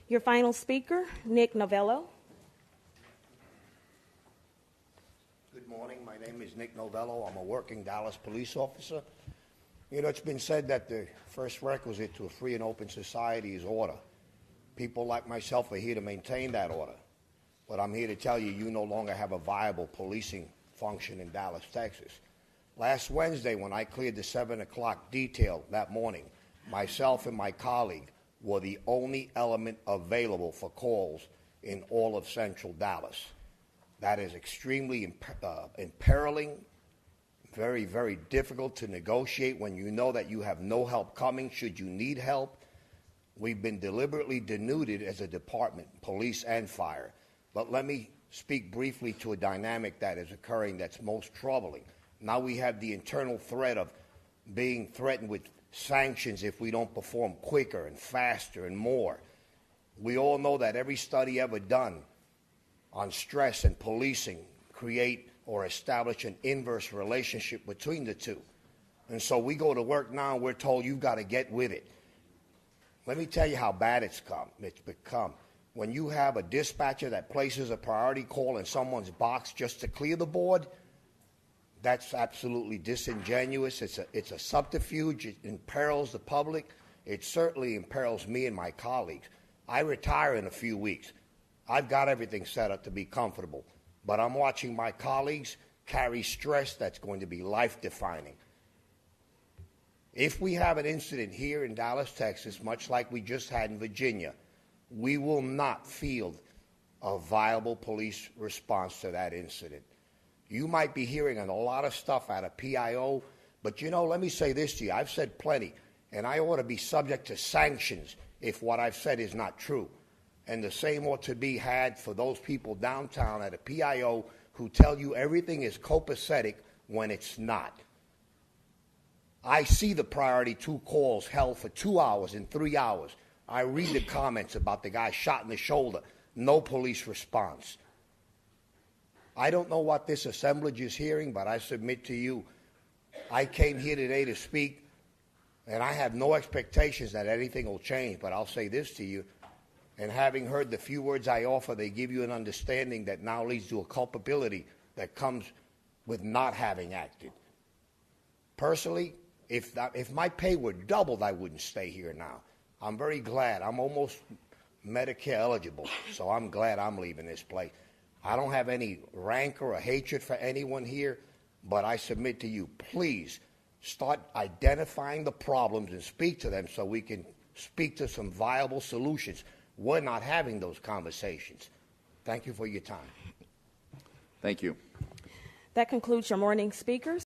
Your final speaker, Nick Novello. Good morning. My name is Nick Novello. I'm a working Dallas police officer. You know, it's been said that the first requisite to a free and open society is order. People like myself are here to maintain that order. But I'm here to tell you, you no longer have a viable policing function in Dallas, Texas. Last Wednesday, when I cleared the 7 o'clock detail that morning, myself and my colleague were the only element available for calls in all of central Dallas. That is extremely imperiling, very, very difficult to negotiate when you know that you have no help coming should you need help. We've been deliberately denuded as a department, police and fire. But let me speak briefly to a dynamic that is occurring that's most troubling. Now we have the internal threat of being threatened with sanctions if we don't perform quicker and faster and more. We all know that every study ever done on stress and policing create or establish an inverse relationship between the two. And so we go to work now and we're told you've got to get with it. Let me tell you how bad it's become. When you have a dispatcher that places a priority call in someone's box just to clear the board, that's absolutely disingenuous. It's a subterfuge. It imperils the public. It certainly imperils me and my colleagues. I retire in a few weeks. I've got everything set up to be comfortable, but I'm watching my colleagues carry stress that's going to be life-defining. If we have an incident here in Dallas, Texas, much like we just had in Virginia, we will not field a viable police response to that incident. You might be hearing a lot of stuff out of PIO, but you know, let me say this to you. I've said plenty, and I ought to be subject to sanctions if what I've said is not true. And the same ought to be had for those people downtown at a PIO who tell you everything is copacetic when it's not. I see the priority 2 calls held for 2 hours and 3 hours. I read the comments about the guy shot in the shoulder. No police response. I don't know what this assemblage is hearing, but I submit to you, I came here today to speak, and I have no expectations that anything will change, but I'll say this to you, and having heard the few words I offer, they give you an understanding that now leads to a culpability that comes with not having acted. Personally, if my pay were doubled, I wouldn't stay here now. I'm very glad. I'm almost Medicare eligible, so I'm glad I'm leaving this place. I don't have any rancor or hatred for anyone here, but I submit to you, please start identifying the problems and speak to them so we can speak to some viable solutions. We're not having those conversations. Thank you for your time. Thank you. That concludes your morning speakers.